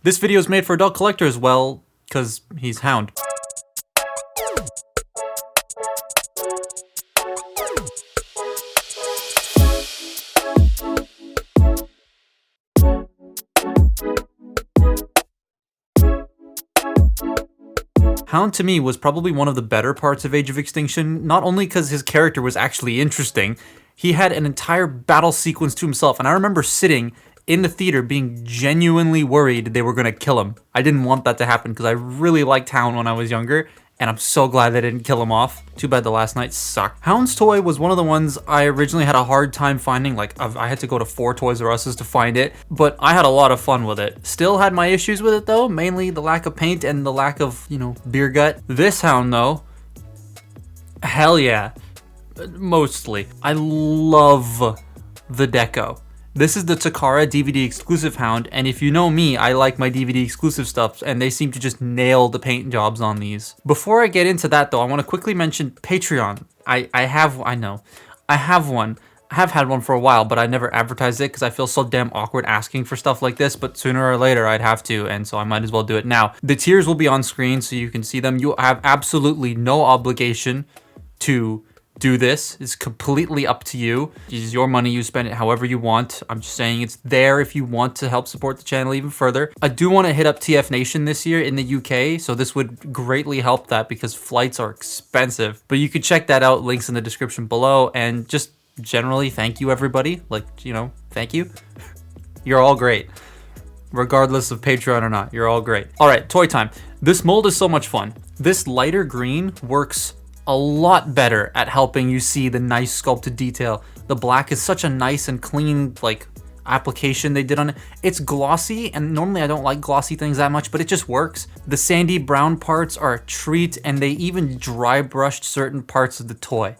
This video is made for adult collectors, well, because he's Hound. Hound to me was probably one of the better parts of Age of Extinction, not only because his character was actually interesting, he had an entire battle sequence to himself, and I remember sitting in the theater being genuinely worried they were going to kill him. I didn't want that to happen because I really liked Hound when I was younger, and I'm so glad they didn't kill him off. Too bad the last night sucked. Hound's toy was one of the ones I originally had a hard time finding. Like, I had to go to 4 Toys R Us's to find it, but I had a lot of fun with it. Still had my issues with it though, mainly the lack of paint and the lack of, beer gut. This Hound though, hell yeah, mostly. I love the deco. This is the Takara DVD exclusive Hound, and if you know me, I like my DVD exclusive stuff, and they seem to just nail the paint jobs on these. Before I get into that though, I want to quickly mention Patreon. I have one. I have had one for a while, but I never advertised it because I feel so damn awkward asking for stuff like this, but sooner or later I'd have to, and so I might as well do it now. The tiers will be on screen so you can see them. You have absolutely no obligation to do this. It's completely up to you. It's your money, you spend it however you want. I'm just saying it's there if you want to help support the channel even further. I do want to hit up TF Nation this year in the UK, so this would greatly help that because flights are expensive. But you could check that out, links in the description below, and just generally thank you everybody. Thank you. You're all great. Regardless of Patreon or not, you're all great. All right, toy time. This mold is so much fun. This lighter green works a lot better at helping you see the nice sculpted detail. The black is such a nice and clean application they did on it. It's glossy, and normally I don't like glossy things that much, but it just works. The sandy brown parts are a treat, and they even dry brushed certain parts of the toy.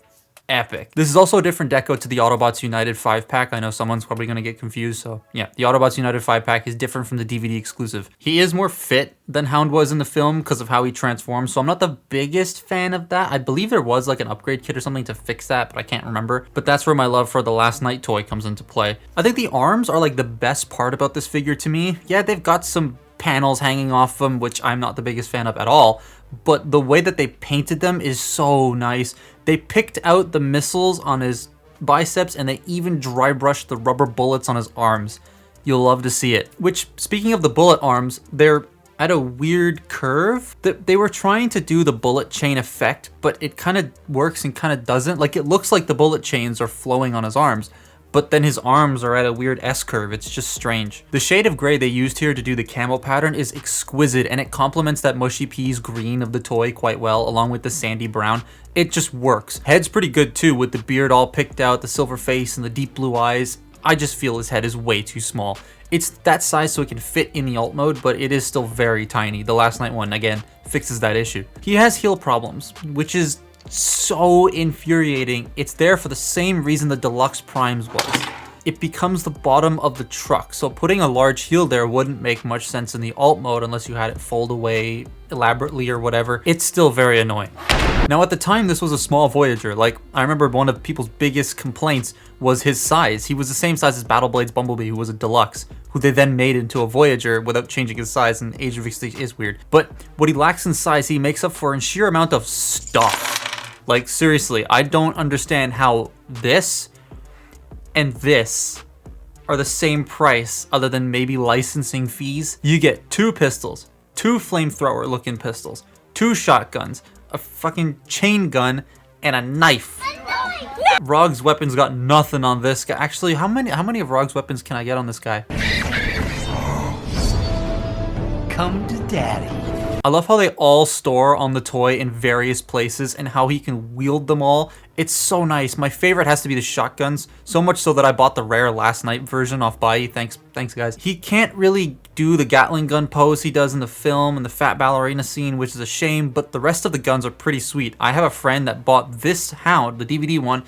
Epic. This is also a different deco to the Autobots United 5-pack. I know someone's probably going to get confused, so yeah. The Autobots United 5-pack is different from the DVD exclusive. He is more fit than Hound was in the film because of how he transforms, so I'm not the biggest fan of that. I believe there was an upgrade kit or something to fix that, but I can't remember. But that's where my love for the Last Night toy comes into play. I think the arms are the best part about this figure to me. Yeah, they've got some panels hanging off them, which I'm not the biggest fan of at all, but the way that they painted them is so nice. They picked out the missiles on his biceps, and they even dry brushed the rubber bullets on his arms. You'll love to see it. Which, speaking of the bullet arms, they're at a weird curve. They were trying to do the bullet chain effect, but it kind of works and kind of doesn't. It looks like the bullet chains are flowing on his arms, but then his arms are at a weird S-curve. It's just strange. The shade of gray they used here to do the camel pattern is exquisite, and it complements that mushy peas green of the toy quite well, along with the sandy brown. It just works. Head's pretty good too, with the beard all picked out, the silver face, and the deep blue eyes. I just feel his head is way too small. It's that size so it can fit in the alt mode, but it is still very tiny. The Last Night one, again, fixes that issue. He has heel problems, which is so infuriating. It's there for the same reason the Deluxe Primes was. It becomes the bottom of the truck, so putting a large heel there wouldn't make much sense in the alt mode unless you had it fold away elaborately or whatever. It's still very annoying. Now at the time this was a small Voyager. I remember one of people's biggest complaints was his size. He was the same size as Battleblade's Bumblebee, who was a Deluxe, who they then made into a Voyager without changing his size, and Age of Extinction is weird. But what he lacks in size, he makes up for in sheer amount of stuff. Seriously, I don't understand how this and this are the same price other than maybe licensing fees. You get 2 pistols, 2 flamethrower looking pistols, 2 shotguns, a fucking chain gun, and a knife. Rog's weapons got nothing on this guy. Actually, how many of Rog's weapons can I get on this guy? Come to daddy. I love how they all store on the toy in various places and how he can wield them all. It's so nice. My favorite has to be the shotguns, so much so that I bought the rare Last Night version off Bai. Thanks guys. He can't really do the Gatling gun pose he does in the film and the fat ballerina scene, which is a shame, but the rest of the guns are pretty sweet. I have a friend that bought this Hound, the DVD one,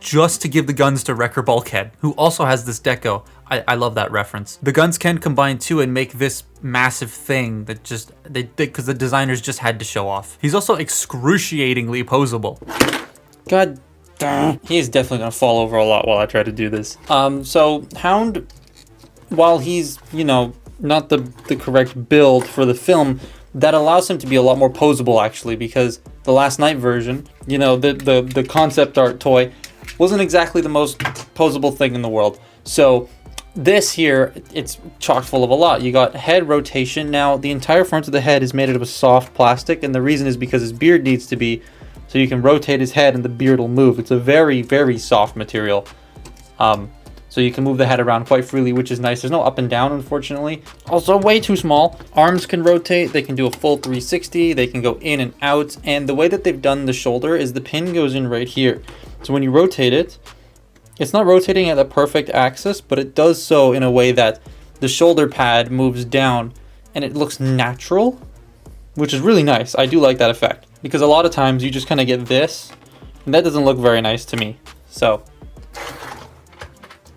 just to give the guns to Wrecker Bulkhead, who also has this deco. I love that reference. The guns can combine too and make this massive thing that because the designers just had to show off. He's also excruciatingly poseable. God damn. He is definitely gonna fall over a lot while I try to do this. So Hound, while he's, not the correct build for the film that allows him to be a lot more posable, actually, because the Last Night version, you know, the concept art toy wasn't exactly the most posable thing in the world. So this here, it's chock full of a lot. You got head rotation. Now, the entire front of the head is made out of a soft plastic, and the reason is because his beard needs to be, so you can rotate his head and the beard will move. It's a very, very soft material. So you can move the head around quite freely, which is nice. There's no up and down, unfortunately. Also, way too small. Arms can rotate. They can do a full 360. They can go in and out. And the way that they've done the shoulder is the pin goes in right here. So when you rotate it, it's not rotating at the perfect axis, but it does so in a way that the shoulder pad moves down and it looks natural, which is really nice. I do like that effect because a lot of times you just kind of get this and that doesn't look very nice to me. So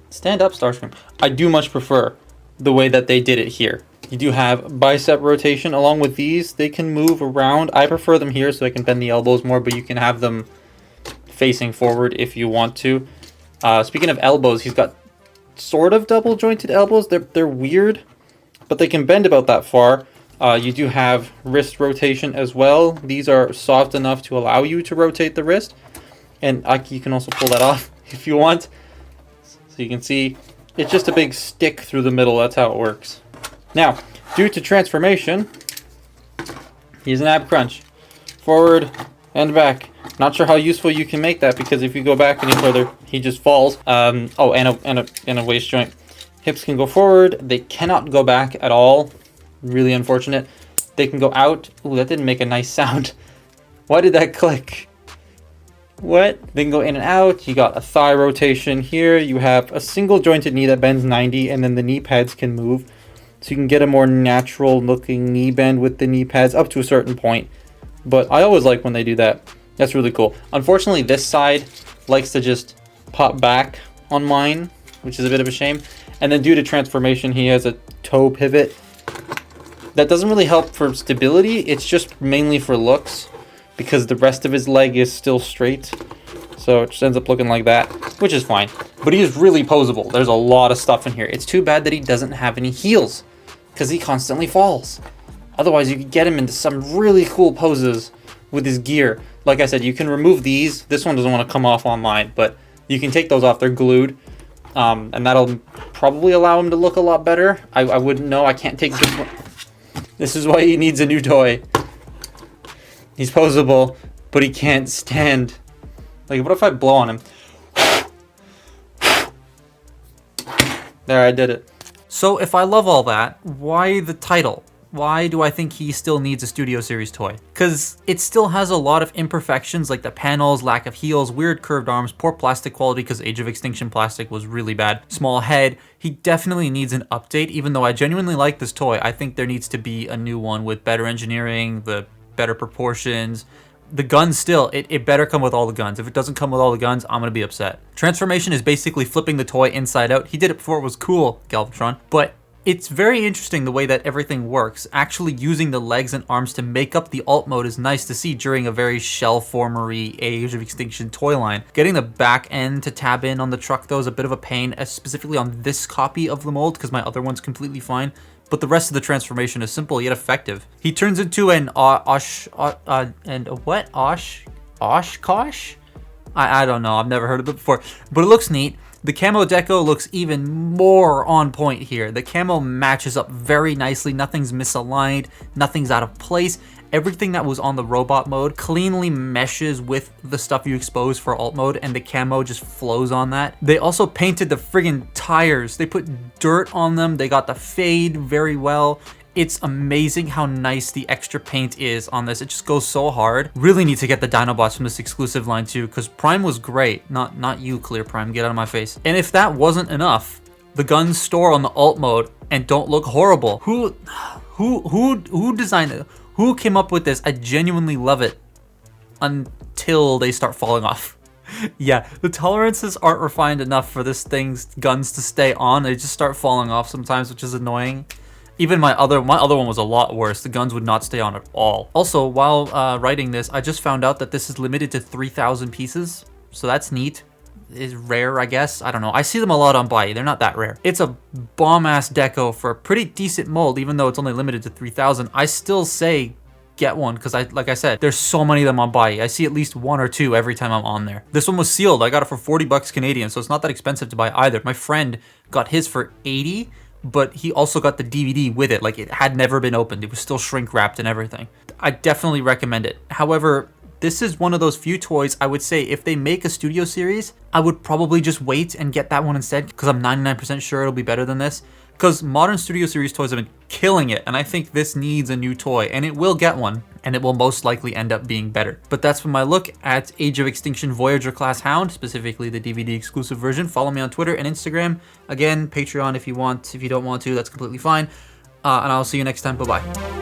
stand up, Starscream. I do much prefer the way that they did it here. You do have bicep rotation along with these. They can move around. I prefer them here so I can bend the elbows more, but you can have them facing forward if you want to. Speaking of elbows, he's got sort of double jointed elbows. They're weird, but they can bend about that far. You do have wrist rotation as well. These are soft enough to allow you to rotate the wrist. And you can also pull that off if you want. So you can see it's just a big stick through the middle. That's how it works. Now, due to transformation, he's an ab crunch. Forward and back. Not sure how useful you can make that because if you go back any further, he just falls. Oh, and a waist joint. Hips can go forward. They cannot go back at all. Really unfortunate. They can go out. Ooh, that didn't make a nice sound. Why did that click? What? They can go in and out. You got a thigh rotation here. You have a single jointed knee that bends 90, and then the knee pads can move. So you can get a more natural looking knee bend with the knee pads up to a certain point. But I always like when they do that. That's really cool. Unfortunately, this side likes to just pop back on mine, which is a bit of a shame. And then due to transformation, he has a toe pivot. That doesn't really help for stability. It's just mainly for looks because the rest of his leg is still straight. So it just ends up looking like that, which is fine. But he is really posable. There's a lot of stuff in here. It's too bad that he doesn't have any heels because he constantly falls. Otherwise, you could get him into some really cool poses with his gear. Like I said, you can remove these. This one doesn't want to come off on mine, but you can take those off. They're glued. And that'll probably allow him to look a lot better. I wouldn't know. I can't take this one. This is why he needs a new toy. He's posable, but he can't stand. Like, what if I blow on him? There, I did it. So if I love all that, why the title? Why do I think he still needs a Studio Series toy? Because it still has a lot of imperfections like the panels, lack of heels, weird curved arms, poor plastic quality because Age of Extinction plastic was really bad, small head. He definitely needs an update. Even though I genuinely like this toy, I think there needs to be a new one with better engineering, the better proportions. The guns still, it better come with all the guns. If it doesn't come with all the guns, I'm going to be upset. Transformation is basically flipping the toy inside out. He did it before it was cool, Galvatron, but it's very interesting the way that everything works. Actually using the legs and arms to make up the alt mode is nice to see during a very shell-formery Age of Extinction toy line. Getting the back end to tab in on the truck though is a bit of a pain, specifically on this copy of the mold because my other one's completely fine. But the rest of the transformation is simple yet effective. He turns into an Oshkosh? I don't know, I've never heard of it before, but it looks neat. The camo deco looks even more on point here. The camo matches up very nicely. Nothing's misaligned. Nothing's out of place. Everything that was on the robot mode cleanly meshes with the stuff you expose for alt mode, and the camo just flows on that. They also painted the friggin' tires. They put dirt on them. They got the fade very well. It's amazing how nice the extra paint is on this. It just goes so hard. Really need to get the Dinobots from this exclusive line too, because Prime was great. Not you, Clear Prime. Get out of my face. And if that wasn't enough, the guns store on the alt mode and don't look horrible. Who designed it? Who came up with this? I genuinely love it until they start falling off. Yeah, the tolerances aren't refined enough for this thing's guns to stay on. They just start falling off sometimes, which is annoying. Even my other one was a lot worse. The guns would not stay on at all. Also, while writing this, I just found out that this is limited to 3,000 pieces. So that's neat. is rare, I guess. I don't know. I see them a lot on Bai. They're not that rare. It's a bomb-ass deco for a pretty decent mold, even though it's only limited to 3,000. I still say get one, because like I said, there's so many of them on Bai. I see at least 1 or 2 every time I'm on there. This one was sealed. I got it for 40 bucks Canadian, so it's not that expensive to buy either. My friend got his for 80, but he also got the DVD with it. Like, it had never been opened. It was still shrink wrapped and everything. I definitely recommend it. However, this is one of those few toys I would say if they make a studio series, I would probably just wait and get that one instead, because I'm 99% sure it'll be better than this. Because modern studio series toys have been killing it, and I think this needs a new toy, and it will get one, and it will most likely end up being better. But that's been my look at Age of Extinction Voyager class Hound, specifically the DVD exclusive version. Follow me on Twitter and Instagram. Again, Patreon if you want. If you don't want to, that's completely fine. And I'll see you next time. Bye-bye.